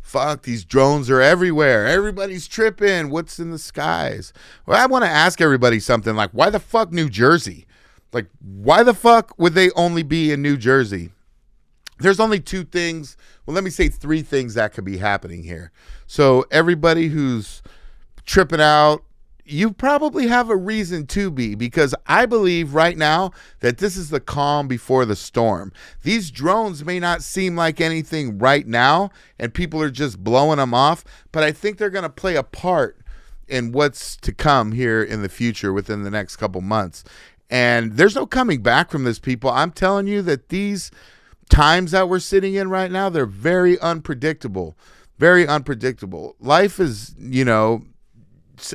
fuck, these drones are everywhere. Everybody's tripping. What's in the skies? Well, I want to ask everybody something like, why the fuck New Jersey? Like, why the fuck would they only be in New Jersey? There's only two things. Well, let me say three things that could be happening here. So everybody who's tripping out, you probably have a reason to be, because I believe right now that this is the calm before the storm. These drones may not seem like anything right now, and people are just blowing them off, but I think they're going to play a part in what's to come here in the future within the next couple months. And there's no coming back from this, people. I'm telling you that these times that we're sitting in right now, they're very unpredictable. Very unpredictable. Life is,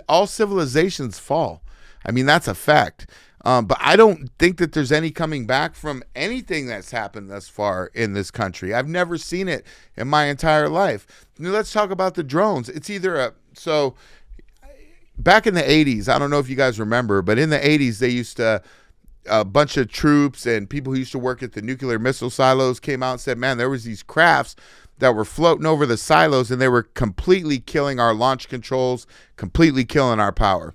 all civilizations fall. I mean, that's a fact. But I don't think that there's any coming back from anything that's happened thus far in this country. I've never seen it in my entire life. Now, let's talk about the drones. It's either so back in the 80s, I don't know if you guys remember, but in the 80s, they used to, a bunch of troops and people who used to work at the nuclear missile silos came out and said, man, there was these crafts that were floating over the silos and they were completely killing our launch controls, completely killing our power.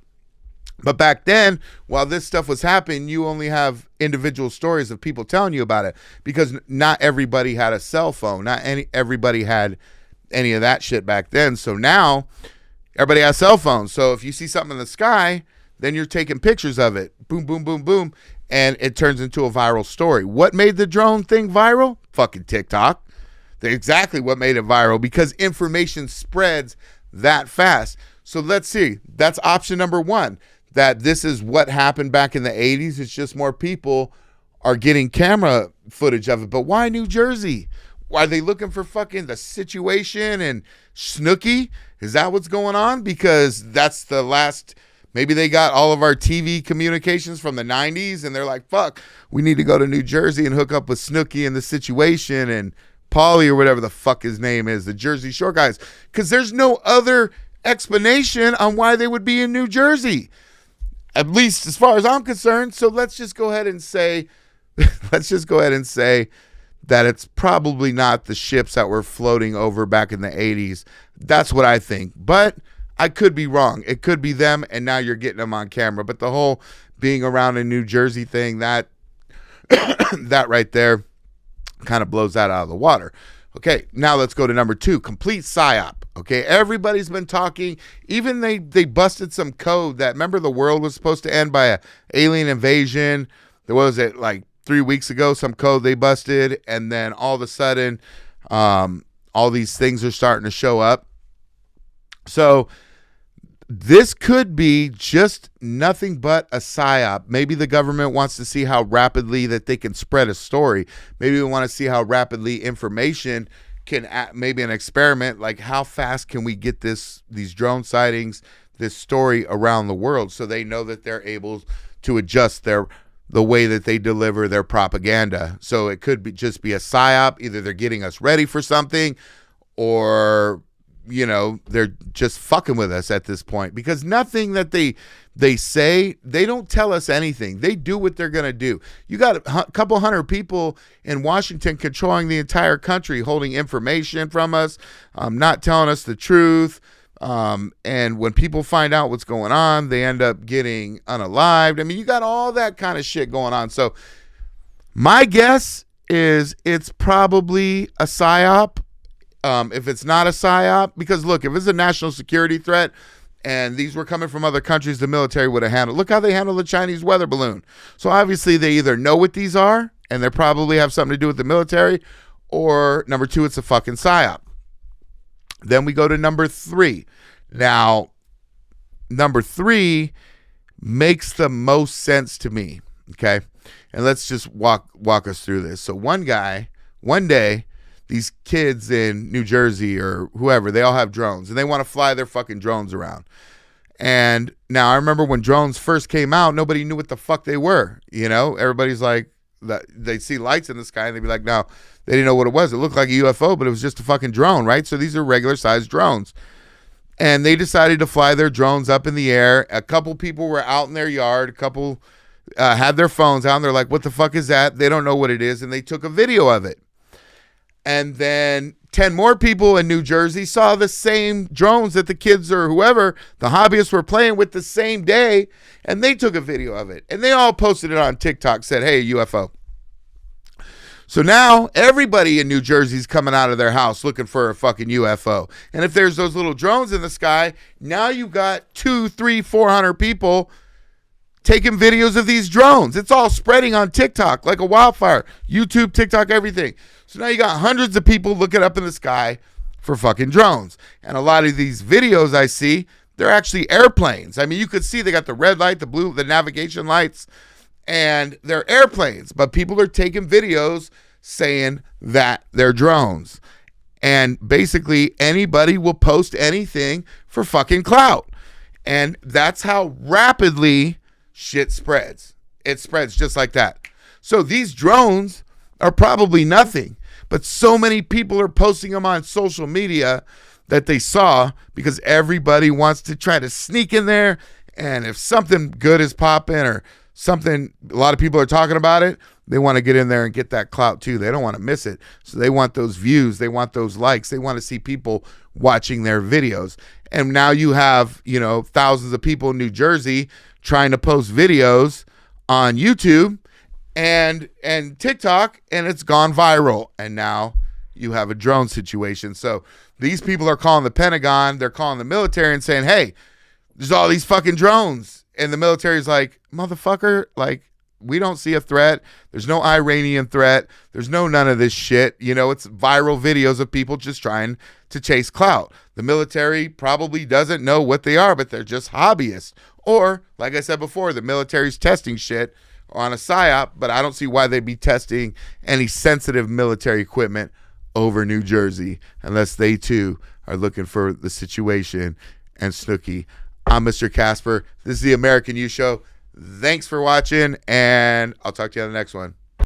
But back then, while this stuff was happening, you only have individual stories of people telling you about it, because not everybody had a cell phone. Everybody had any of that shit back then. So now everybody has cell phones. So if you see something in the sky, then you're taking pictures of it. Boom, boom, boom, boom. And it turns into a viral story. What made the drone thing viral? Fucking TikTok. Exactly what made it viral, because information spreads that fast. So let's see. That's option number one, that this is what happened back in the 80s. It's just more people are getting camera footage of it. But why New Jersey? Why are they looking for fucking The Situation and Snooki? Is that what's going on? Because that's the last... Maybe they got all of our TV communications from the 90s and they're like, fuck, we need to go to New Jersey and hook up with Snooki and The Situation and Paulie or whatever the fuck his name is, the Jersey Shore guys. Because there's no other explanation on why they would be in New Jersey, at least as far as I'm concerned. So let's just go ahead and say, that it's probably not the ships that were floating over back in the 80s. That's what I think. But I could be wrong. It could be them, and now you're getting them on camera. But the whole being around in New Jersey thing, that that right there kind of blows that out of the water. Okay, now let's go to number two, complete psyop. Okay, everybody's been talking. Even they busted some code that, remember, the world was supposed to end by a alien invasion. There was it like 3 weeks ago, some code they busted, and then all of a sudden, all these things are starting to show up. So this could be just nothing but a psyop. Maybe the government wants to see how rapidly that they can spread a story. Maybe we want to see how rapidly information can, maybe an experiment, like how fast can we get these drone sightings, this story around the world, so they know that they're able to adjust the way that they deliver their propaganda. So it could just be a psyop. Either they're getting us ready for something, or they're just fucking with us at this point, because nothing that they say, they don't tell us anything. They do what they're going to do. You got a couple hundred people in Washington controlling the entire country, holding information from us, not telling us the truth. And when people find out what's going on, they end up getting unalived. I mean, you got all that kind of shit going on. So my guess is it's probably a psyop. If it's not a psyop, because look, if it's a national security threat and these were coming from other countries, the military would have handled. Look how they handled the Chinese weather balloon. So obviously they either know what these are and they probably have something to do with the military, or number two, it's a fucking psyop. Then we go to number three. Now, number three makes the most sense to me. Okay, and let's just walk us through this. So one day, these kids in New Jersey or whoever, they all have drones and they want to fly their fucking drones around. And now I remember when drones first came out, nobody knew what the fuck they were. Everybody's like, they see lights in the sky and they'd be like, no, they didn't know what it was. It looked like a UFO, but it was just a fucking drone, right? So these are regular sized drones. And they decided to fly their drones up in the air. A couple people were out in their yard. A couple had their phones out and they're like, what the fuck is that? They don't know what it is. And they took a video of it. And then 10 more people in New Jersey saw the same drones that the kids or whoever, the hobbyists, were playing with the same day, and they took a video of it. And they all posted it on TikTok, said, hey, UFO. So now everybody in New Jersey's coming out of their house looking for a fucking UFO. And if there's those little drones in the sky, now you've got 200, 300, 400 people taking videos of these drones. It's all spreading on TikTok like a wildfire. YouTube, TikTok, everything. So now you got hundreds of people looking up in the sky for fucking drones. And a lot of these videos I see, they're actually airplanes. I mean, you could see they got the red light, the blue, the navigation lights, and they're airplanes. But people are taking videos saying that they're drones. And basically anybody will post anything for fucking clout. And that's how rapidly shit spreads. It spreads just like that. So these drones are probably nothing, but so many people are posting them on social media that they saw, because everybody wants to try to sneak in there. And if something good is popping or something, a lot of people are talking about it, they want to get in there and get that clout too. They don't want to miss it. So they want those views. They want those likes. They want to see people watching their videos. And now you have, you know, thousands of people in New Jersey trying to post videos on YouTube and TikTok, and it's gone viral. And now you have a drone situation. So these people are calling the Pentagon, they're calling the military and saying, hey, there's all these fucking drones. And the military's like, motherfucker, like, we don't see a threat. There's no Iranian threat. There's no none of this shit. You know, it's viral videos of people just trying to chase clout. The military probably doesn't know what they are, but they're just hobbyists. Or, like I said before, the military's testing shit on a PSYOP, but I don't see why they'd be testing any sensitive military equipment over New Jersey unless they too are looking for the situation and Snooki. I'm Mr. Casper. This is the American U Show. Thanks for watching, and I'll talk to you on the next one.